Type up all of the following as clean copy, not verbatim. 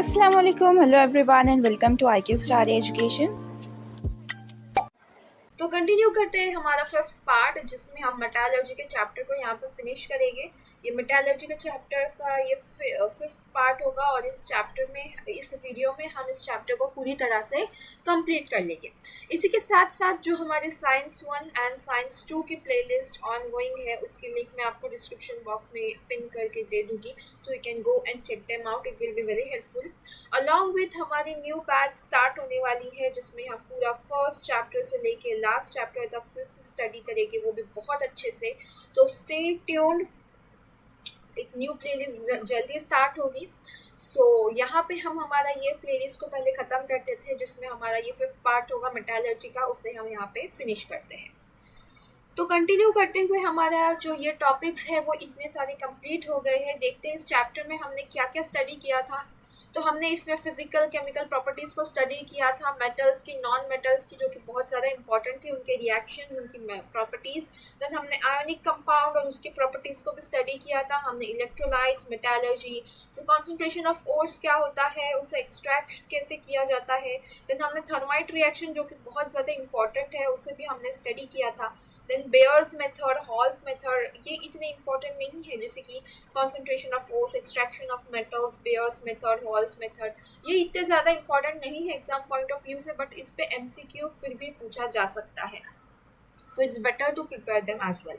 Assalamu alaikum, hello everyone and welcome to IQ Star Education. तो continue करते हैं हमारा फिफ्थ पार्ट, जिसमें हम मेटालर्जी के चैप्टर को यहाँ पे फिनिश करेंगे। ये मेटालर्जी के चैप्टर का ये फिफ्थ पार्ट होगा और इस चैप्टर में, इस वीडियो में हम इस चैप्टर को पूरी तरह से कंप्लीट कर लेंगे। इसी के साथ साथ जो हमारे साइंस 1 एंड साइंस 2 की प्लेलिस्ट ऑनगोइंग है, उसकी लिंक मैं आपको डिस्क्रिप्शन बॉक्स में पिन करके दे दूँगी, so you can go and check them out, it will be very helpful. Along with हमारी न्यू बैच स्टार्ट होने वाली है, जिसमें हम पूरा फर्स्ट चैप्टर से लेके लास्ट चैप्टर तक फिर से स्टडी करेंगे, वो भी बहुत अच्छे से। तो स्टे ट्यून्ड, एक न्यू प्लेलिस्ट जल्दी स्टार्ट होगी। सो यहाँ पे हम हमारा ये प्लेलिस्ट को पहले ख़त्म करते थे, जिसमें हमारा ये फिफ्थ पार्ट होगा मेटालर्जी का, उसे हम यहाँ पे फिनिश करते हैं। तो कंटिन्यू करते हुए हमारा जो ये टॉपिक्स है वो इतने सारे कंप्लीट हो गए हैं। देखते हैं इस चैप्टर में हमने क्या क्या स्टडी किया था। तो हमने इसमें फिजिकल केमिकल प्रॉपर्टीज़ को स्टडी किया था, मेटल्स की, नॉन मेटल्स की, जो कि बहुत ज़्यादा इंपॉर्टेंट थी, उनके रिएक्शंस, उनकी प्रॉपर्टीज़। देन हमने आयोनिक कंपाउंड और उसकी प्रॉपर्टीज़ को भी स्टडी किया था। हमने इलेक्ट्रोलाइट्स, मेटालर्जी, फिर कॉन्सेंट्रेशन ऑफ ओर्स क्या होता है, उसे एक्सट्रैक्ट कैसे किया जाता है। देन हमने थर्माइट रिएक्शन, जो कि बहुत ज़्यादा इंपॉर्टेंट है, उसे भी हमने स्टडी किया था। Then Bayer's method, Hall's method, ये इतने इंपॉर्टेंट नहीं है जैसे कि concentration of ores, extraction of metals, Bayer's method, Hall's method, ये इतने ज़्यादा इंपॉर्टेंट नहीं है एग्जाम पॉइंट ऑफ व्यू से, बट इस पे एमसीक्यू फिर भी पूछा जा सकता है, so it's better to prepare them as well.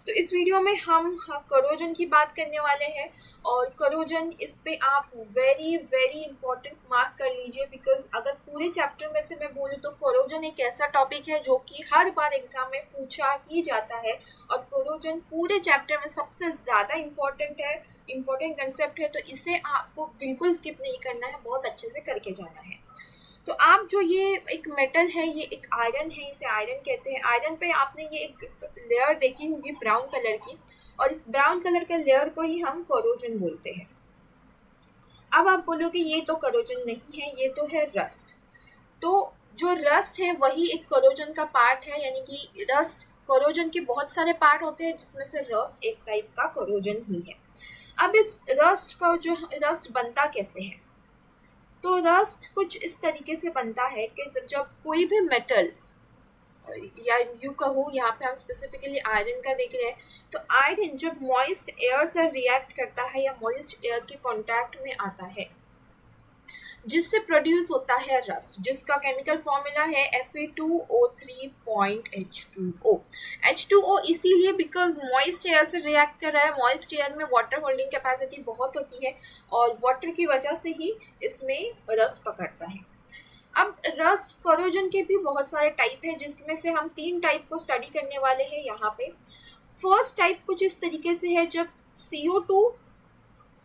तो इस वीडियो में हम करोजन की बात करने वाले हैं, और करोजन, इस पे आप वेरी वेरी इंपॉर्टेंट मार्क कर लीजिए, बिकॉज अगर पूरे चैप्टर में से मैं बोलूँ तो करोजन एक ऐसा टॉपिक है जो कि हर बार एग्जाम में पूछा ही जाता है, और करोजन पूरे चैप्टर में सबसे ज़्यादा इम्पॉर्टेंट है, इम्पॉर्टेंट कंसेप्ट है, तो इसे आपको बिल्कुल स्किप नहीं करना है, बहुत अच्छे से करके जाना है। तो आप जो ये एक मेटल है, ये एक आयरन है, इसे आयरन कहते हैं। आयरन पे आपने ये एक लेयर देखी होगी ब्राउन कलर की, और इस ब्राउन कलर के लेयर को ही हम करोजन बोलते हैं। अब आप बोलोगे ये तो करोजन नहीं है, ये तो है रस्ट। तो जो रस्ट है वही एक करोजन का पार्ट है, यानी कि रस्ट, करोजन के बहुत सारे पार्ट होते हैं, जिसमें से रस्ट एक टाइप का करोजन ही है। अब इस रस्ट का, जो रस्ट बनता कैसे है, तो रस्ट कुछ इस तरीके से बनता है कि जब कोई भी मेटल, या यूँ कहूँ, यहाँ पे हम स्पेसिफिकली आयरन का देख रहे हैं, तो आयरन जब मॉइस्ट एयर से रिएक्ट करता है या मॉइस्ट एयर के कांटेक्ट में आता है, जिससे प्रोड्यूस होता है रस्ट, जिसका केमिकल फॉर्मूला है Fe2O3.H2O। H2O इसीलिए बिकॉज मॉइस्ट एयर से रिएक्ट कर रहा है, मॉइस्ट एयर में वाटर होल्डिंग कैपेसिटी बहुत होती है, और वाटर की वजह से ही इसमें रस्ट पकड़ता है। अब रस्ट करोजन के भी बहुत सारे टाइप हैं, जिसमें से हम 3 टाइप को स्टडी करने वाले हैं यहाँ पे। फर्स्ट टाइप कुछ इस तरीके से है, जब CO2,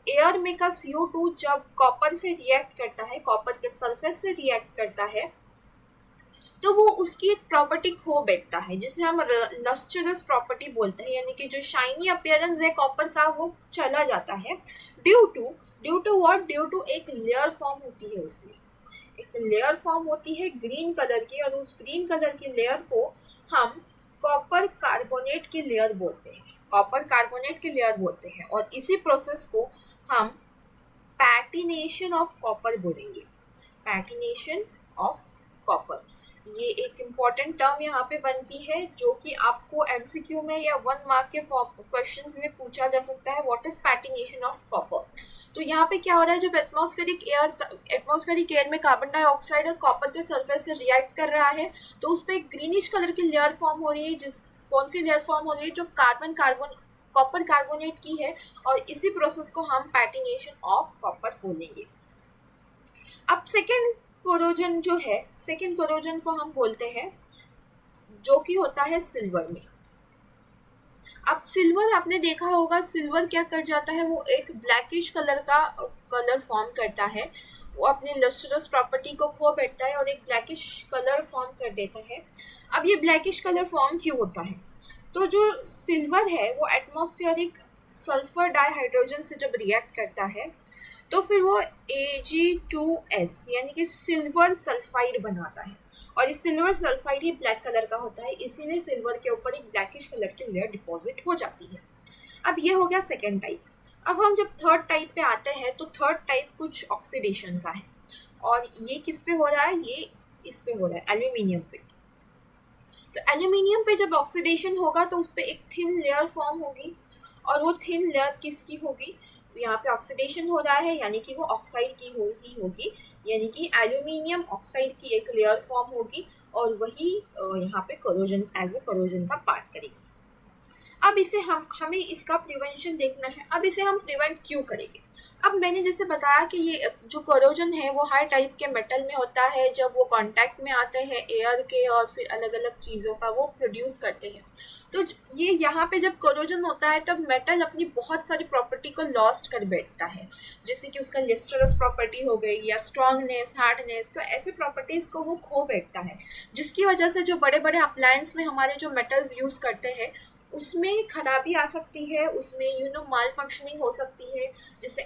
एयर में का CO2 जब कॉपर से रिएक्ट करता है, कॉपर के सल्फर से रिएक्ट करता है, तो वो उसकी एक प्रॉपर्टी खो बैठता है, जिसे हम लस्टरस प्रॉपर्टी बोलते हैं, यानी कि जो शाइनी अपीयरेंस है कॉपर का वो चला जाता है। Due to what, due to एक लेयर फॉर्म होती है, उसमें एक लेयर फॉर्म होती है ग्रीन कलर की, और उस ग्रीन कलर की लेयर को हम कॉपर कार्बोनेट की लेयर बोलते हैं, कॉपर कार्बोनेट की लेयर बोलते हैं, और इसी प्रोसेस को हम पैटिनेशन ऑफ कॉपर बोलेंगे, पैटिनेशन ऑफ कॉपर। ये एक इम्पॉर्टेंट टर्म यहाँ पे बनती है, जो कि आपको एमसीक्यू में या 1 मार्क के क्वेश्चंस में पूछा जा सकता है, व्हाट इज पैटिनेशन ऑफ कॉपर। तो यहाँ पे क्या हो रहा है, जब एटमॉस्फेरिक एयर में कार्बन डाइऑक्साइड और कॉपर के सल्फर से रिएक्ट कर रहा है, तो उस पर एक ग्रीनिश कलर की लेयर फॉर्म हो रही है, कौन सी लेयर फॉर्म हो रही है, जो कॉपर कार्बोनेट की है, और इसी प्रोसेस को हम पैटिनेशन ऑफ कॉपर बोलेंगे। अब सेकेंड कोरोजन जो है, सेकेंड कोरोजन को हम बोलते हैं, जो कि होता है सिल्वर में। अब सिल्वर आपने देखा होगा, सिल्वर क्या कर जाता है, वो एक ब्लैकिश कलर का कलर फॉर्म करता है, वो अपने लस्टरस प्रॉपर्टी को खो बैठता है और एक ब्लैकिश कलर फॉर्म कर देता है। अब ये ब्लैकिश कलर फॉर्म क्यों होता है, तो जो सिल्वर है वो एटमॉस्फेरिक सल्फर डाइहाइड्रोजन से जब रिएक्ट करता है, तो फिर वो Ag2S यानी कि सिल्वर सल्फाइड बनाता है, और ये सिल्वर सल्फाइड ही ब्लैक कलर का होता है, इसीलिए सिल्वर के ऊपर एक ब्लैकिश कलर की लेयर डिपॉजिट हो जाती है। अब ये हो गया सेकेंड टाइप। अब हम जब थर्ड टाइप पे आते हैं तो थर्ड टाइप कुछ ऑक्सीडेशन का है, और ये किस पे हो रहा है, ये इस पे हो रहा है एल्यूमिनियम पे। तो एल्यूमिनियम पे जब ऑक्सीडेशन होगा तो उस पर एक थिन लेयर फॉर्म होगी, और वो थिन लेयर किसकी होगी, यहाँ पे ऑक्सीडेशन हो रहा है यानी कि वो ऑक्साइड की होगी, यानी कि एल्यूमिनियम ऑक्साइड की एक लेयर फॉर्म होगी, और वही यहाँ पे कोरोजन एज ए कोरोजन का पार्ट करेगी। अब इसे हमें इसका प्रिवेंशन देखना है। अब इसे हम प्रिवेंट क्यों करेंगे? अब मैंने जैसे बताया कि ये जो कोरोजन है वो हर टाइप के मेटल में होता है, जब वो कांटेक्ट में आते हैं एयर के और फिर अलग अलग चीज़ों का वो प्रोड्यूस करते हैं। तो ये यहाँ पे जब कोरोजन होता है तब मेटल अपनी बहुत सारी प्रॉपर्टी को लॉस्ट कर बैठता है, जैसे कि उसका लिस्टरस प्रॉपर्टी हो गई या स्ट्रॉन्गनेस, हार्डनेस, तो ऐसे प्रॉपर्टीज़ को वो खो बैठता है, जिसकी वजह से जो बड़े बड़े अप्लायंस में हमारे जो मेटल्स यूज़ करते हैं उसमें खराबी आ सकती है, उसमें माल फंक्शनिंग हो सकती है, जैसे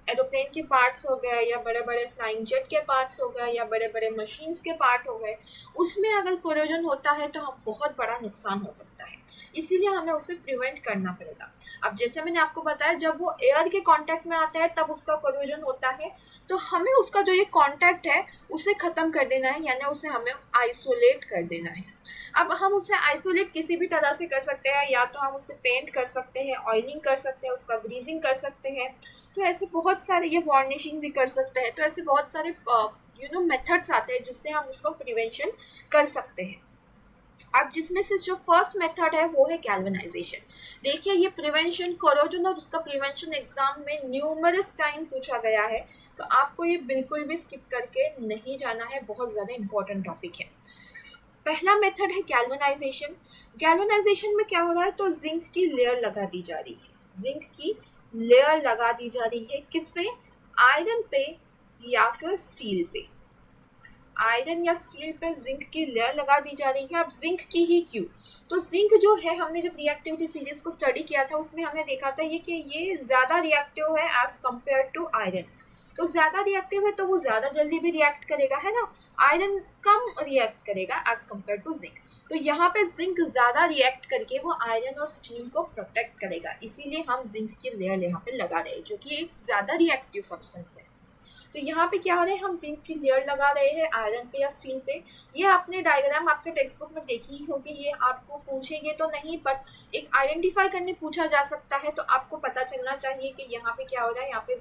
एरोप्लेन के पार्ट्स हो गए या बड़े बड़े फ्लाइंग जेट के पार्ट्स हो गए या बड़े बड़े मशीन्स के पार्ट हो गए, उसमें अगर कोरोजन होता है तो हम बहुत बड़ा नुकसान हो सकता है, इसीलिए हमें उसे प्रिवेंट करना पड़ेगा। अब जैसे मैंने आपको बताया जब वो एयर के कांटेक्ट में आता है तब उसका कोरोजन होता है, तो हमें उसका जो ये कांटेक्ट है उसे ख़त्म कर देना है, यानी उसे हमें आइसोलेट कर देना है। अब हम उसे आइसोलेट किसी भी तरह से कर सकते हैं, या तो हम उसे पेंट कर सकते हैं, ऑयलिंग कर सकते हैं, उसका ग्रीजिंग कर सकते हैं, तो ऐसे बहुत सारे, ये वार्निशिंग भी कर सकते हैं, तो ऐसे बहुत सारे मेथड्स आते हैं जिससे हम उसको प्रिवेंशन कर सकते हैं। अब जिसमें से जो फर्स्ट मेथड है वो है गैल्वेनाइजेशन। देखिए ये प्रिवेंशन, कोरोजन और उसका प्रिवेंशन एग्जाम में न्यूमरस टाइम पूछा गया है, तो आपको ये बिल्कुल भी स्किप करके नहीं जाना है, बहुत ज़्यादा इंपॉर्टेंट टॉपिक है। पहला मेथड है गैल्वेनाइजेशन। गैल्वेनाइजेशन में क्या हो रहा है, तो जिंक की लेयर लगा दी जा रही है, जिंक की लेयर लगा दी जा रही है, किस पे, आयरन पे या फिर स्टील पे, आयरन या स्टील पे जिंक की लेयर लगा दी जा रही है। अब जिंक की ही क्यों, तो जिंक जो है, हमने जब रिएक्टिविटी सीरीज को स्टडी किया था उसमें हमने देखा था ये कि ये ज़्यादा रिएक्टिव है एज कम्पेयर टू आयरन, तो ज़्यादा रिएक्टिव है तो वो ज़्यादा जल्दी भी रिएक्ट करेगा, है ना, आयरन कम रिएक्ट करेगा एज कम्पेयर टू जिंक, तो यहाँ पे जिंक ज़्यादा रिएक्ट करके वो आयरन और स्टील को प्रोटेक्ट करेगा, इसीलिए हम जिंक की लेयर यहाँ पे लगा रहे हैं, जो कि एक ज़्यादा रिएक्टिव सब्सटेंस है। तो यहाँ पे क्या हो रहा है, हम जिंक की लेयर लगा रहे हैं आयरन पे या स्टील पे। ये आपने डायग्राम आपके टेक्स्ट बुक में देखी ही होगी, ये आपको पूछेंगे तो नहीं, बट एक आइडेंटिफाई करने पूछा जा सकता है, तो आपको पता चलना चाहिए कि यहाँ पे क्या हो रहा है। यहाँ पे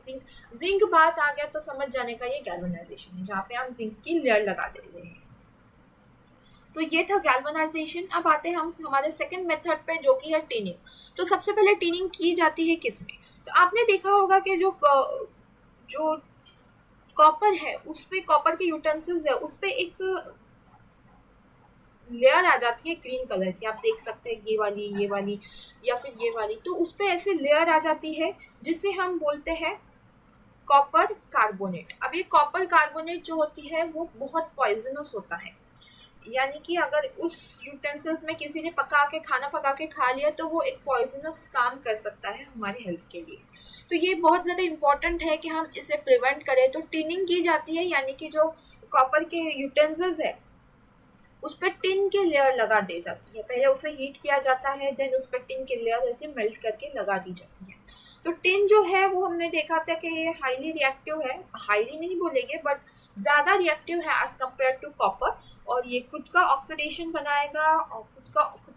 जिंक बात आ गया तो समझ जाने का ये गैल्वेनाइजेशन है, जहाँ पे हम जिंक की लेयर लगा दे रहे हैं। तो ये था गैल्वेनाइजेशन। अब आते हैं हम हमारे सेकंड मेथड पे, जो कि है टिनिंग। तो सबसे पहले टिनिंग की जाती है किस में, तो आपने देखा होगा कि जो कॉपर है उस पे, कॉपर के यूटेंसिल्स है उस पे एक लेयर आ जाती है ग्रीन कलर की, आप देख सकते हैं ये वाली या फिर ये वाली, तो उस पे ऐसे लेयर आ जाती है जिसे हम बोलते हैं कॉपर कार्बोनेट। अब ये कॉपर कार्बोनेट जो होती है वो बहुत पॉइजनस होता है, यानी कि अगर उस यूटेंसिल्स में किसी ने खाना पका के खा लिया तो वो एक पॉइजनस काम कर सकता है हमारे हेल्थ के लिए। तो ये बहुत ज़्यादा इम्पॉर्टेंट है कि हम इसे प्रिवेंट करें। तो टिनिंग की जाती है, यानी कि जो कॉपर के यूटेंसिल्स है उस पर टिन की लेयर लगा दी जाती है, पहले उसे हीट किया जाता है, देन उस पर टिन की लेयर ऐसे मेल्ट करके लगा दी जाती है। तो टिन जो है वो हमने देखा था कि ये हाईली रिएक्टिव है, हाईली नहीं बोलेंगे बट ज़्यादा रिएक्टिव है एज कम्पेयर टू कॉपर, और ये खुद का ऑक्सीडेशन बनाएगा और खुद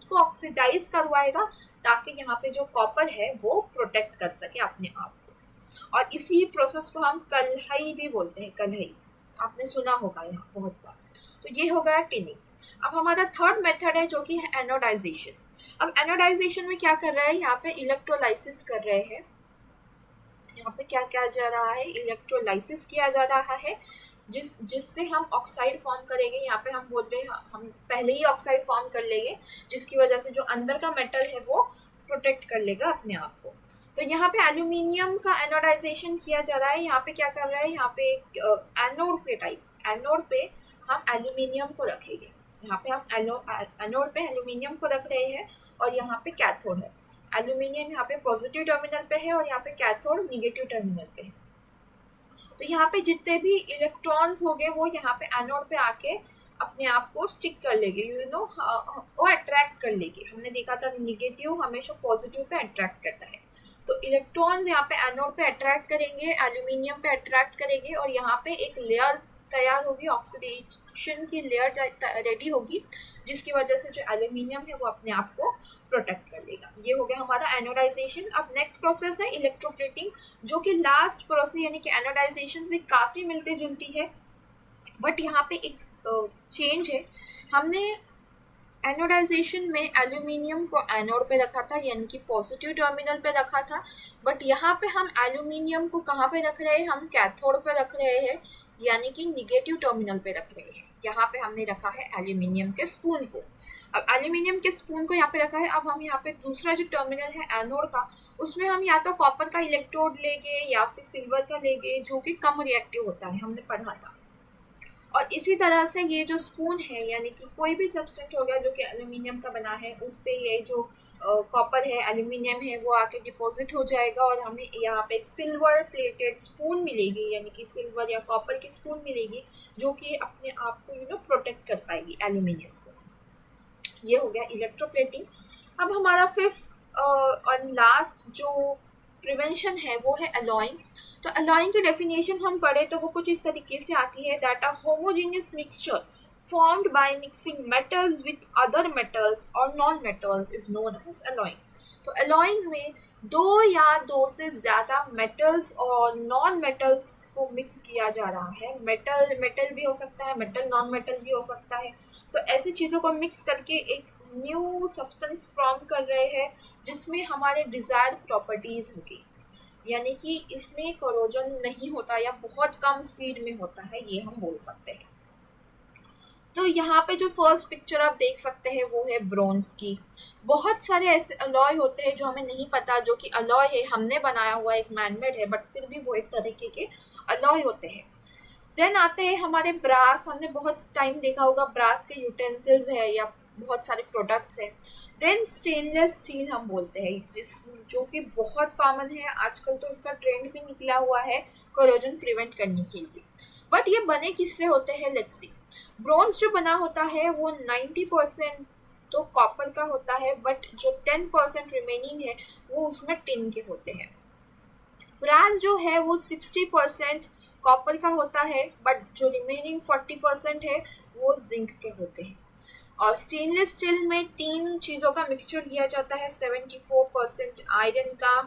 को ऑक्सीडाइज करवाएगा, ताकि यहाँ पे जो कॉपर है वो प्रोटेक्ट कर सके अपने आप को। और इसी प्रोसेस को हम कलहई भी बोलते हैं, कलहई आपने सुना होगा यहाँ बहुत बार। तो ये हो गया टिनिंग। अब हमारा थर्ड मेथड है जो कि है एनोडाइजेशन। अब एनोडाइजेशन में क्या कर रहा है, यहाँ पे इलेक्ट्रोलाइसिस कर रहे हैं। यहाँ पे क्या किया जा रहा है, इलेक्ट्रोलाइसिस किया जा रहा है, जिससे हम ऑक्साइड फॉर्म करेंगे। यहाँ पे हम बोल रहे हैं हम पहले ही ऑक्साइड फॉर्म कर लेंगे, जिसकी वजह से जो अंदर का मेटल है वो प्रोटेक्ट कर लेगा अपने आप को। तो यहाँ पे एल्यूमिनियम का एनोडाइजेशन किया जा रहा है। यहाँ पे क्या कर रहा है, यहाँ पे एनोड पे हम एल्यूमिनियम को रखेंगे। यहाँ पे हम एनोड पे एल्यूमिनियम को रख रहे हैं, और यहाँ पे कैथोड है। एल्यूमिनियम यहाँ पे पॉजिटिव टर्मिनल पे है और यहाँ पे कैथोड निगेटिव टर्मिनल पे है। तो यहाँ पे जितने भी इलेक्ट्रॉन्स हो गए वो यहाँ पे एनोड पे आके अपने आप को स्टिक कर लेंगे, वो अट्रैक्ट कर लेंगे। हमने देखा था निगेटिव हमेशा पॉजिटिव पे अट्रैक्ट करता है। तो इलेक्ट्रॉन्स यहाँ पे एनोड पे अट्रैक्ट करेंगे, एल्यूमिनियम पे अट्रैक्ट करेंगे और यहाँ पे एक लेयर तैयार होगी, ऑक्सीडेशन की लेयर रेडी होगी, जिसकी वजह से जो एल्यूमिनियम है वो अपने आप को प्रोटेक्ट कर लेगा। ये हो गया हमारा एनोडाइजेशन। अब नेक्स्ट प्रोसेस है इलेक्ट्रोप्लेटिंग, जो कि लास्ट प्रोसेस यानी कि एनोडाइजेशन से काफ़ी मिलती जुलती है, बट यहाँ पे एक चेंज है। हमने एनोडाइजेशन में एल्यूमिनियम को एनोड पे रखा था यानी कि पॉजिटिव टर्मिनल पे रखा था, बट यहाँ पे हम एल्यूमिनियम को कहाँ पे रख रहे हैं, हम कैथोड पे रख रहे हैं यानी कि निगेटिव टर्मिनल पे रख रहे हैं। यहाँ पे हमने रखा है एल्यूमिनियम के स्पून को। अब एल्यूमिनियम के स्पून को यहाँ पे रखा है। अब हम यहाँ पे दूसरा जो टर्मिनल है एनोड का, उसमें हम या तो कॉपर का इलेक्ट्रोड लेंगे या फिर सिल्वर का लेंगे, जो कि कम रिएक्टिव होता है, हमने पढ़ा था। और इसी तरह से ये जो स्पून है यानी कि कोई भी सब्सटेंस हो गया जो कि एल्यूमिनियम का बना है, उस पे ये जो कॉपर है, एल्यूमिनियम है, वो आके डिपॉजिट हो जाएगा और हमें यहाँ पे एक सिल्वर प्लेटेड स्पून मिलेगी यानी कि सिल्वर या कॉपर की स्पून मिलेगी, जो कि अपने आप को प्रोटेक्ट कर पाएगी एल्यूमिनियम को। ये हो गया इलेक्ट्रोप्लेटिंग। अब हमारा फिफ्थ और लास्ट जो प्रिवेंशन है वो है अलॉइंग। तो अलॉइंग की डेफिनेशन हम पढ़े तो वो कुछ इस तरीके से आती है, that a homogeneous mixture formed by mixing metals with other metals or non-metals is known as alloying। तो alloying में दो या दो से ज़्यादा मेटल्स और नॉन मेटल्स को मिक्स किया जा रहा है। मेटल भी हो सकता है, मेटल नॉन मेटल भी हो सकता है। तो ऐसी चीज़ों को मिक्स करके एक न्यू सब्सटेंस फॉर्म कर रहे हैं जिसमें हमारे डिज़ायर्ड प्रॉपर्टीज़ होगी, यानी कि इसमें कोरोजन नहीं होता या बहुत कम स्पीड में होता है, ये हम बोल सकते हैं। तो यहाँ पे जो फर्स्ट पिक्चर आप देख सकते हैं वो है ब्रोंज की। बहुत सारे ऐसे अलॉय होते हैं जो हमें नहीं पता, जो कि अलॉय है, हमने बनाया हुआ एक मैनमेड है, बट फिर भी वो एक तरीके के अलॉय होते हैं। देन आते हैं हमारे ब्रास। हमने बहुत टाइम देखा होगा ब्रास के यूटेंसिल्स है या बहुत सारे प्रोडक्ट्स हैं। देन स्टेनलेस स्टील हम बोलते हैं, जो कि बहुत कॉमन है आजकल, तो इसका ट्रेंड भी निकला हुआ है कोरोजन प्रिवेंट करने के लिए। बट ये बने किससे होते हैं, लेट्स सी। ब्रोंज जो बना होता है वो 90% तो कॉपर का होता है, बट जो 10% रिमेनिंग है वो उसमें टिन के होते हैं। ब्रास जो है वो 60% कॉपर का होता है, बट जो रिमेनिंग 40% है वो जिंक के होते हैं। और स्टेनलेस स्टील में तीन चीज़ों का मिक्सचर लिया जाता है, 74% आयरन का,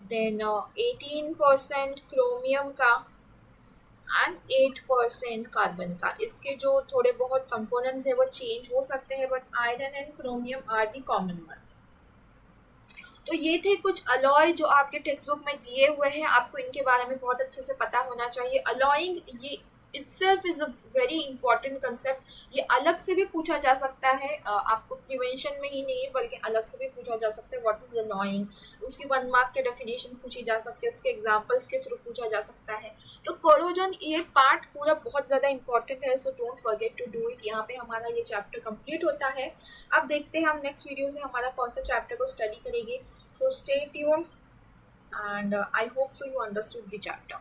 देन 18% क्रोमियम का एंड 8% कार्बन का। इसके जो थोड़े बहुत कंपोनेंट्स हैं वो चेंज हो सकते हैं, but iron and chromium are the common one. तो ये थे कुछ अलॉय जो आपके टेक्स्ट बुक में दिए हुए हैं, आपको इनके बारे में बहुत अच्छे से पता होना चाहिए। अलॉइंग ये itself is a very important concept. ये अलग से भी पूछा जा सकता है, आपको प्रिवेंशन में ही नहीं बल्कि अलग से भी पूछा जा सकता है, व्हाट इज़ अलॉइंग, उसकी 1 मार्क के डेफिनेशन पूछी जा सकती है, उसके एग्जांपल्स के थ्रू पूछा जा सकता है। तो कोरोजन ये पार्ट पूरा बहुत ज़्यादा इंपॉर्टेंट है, so don't forget to do it. यहाँ पे हमारा ये चैप्टर कंप्लीट होता है। अब देखते हैं हम नेक्स्ट वीडियो से हमारा कौन सा चैप्टर को स्टडी करेंगे। So stay tuned and I hope so you understood the chapter.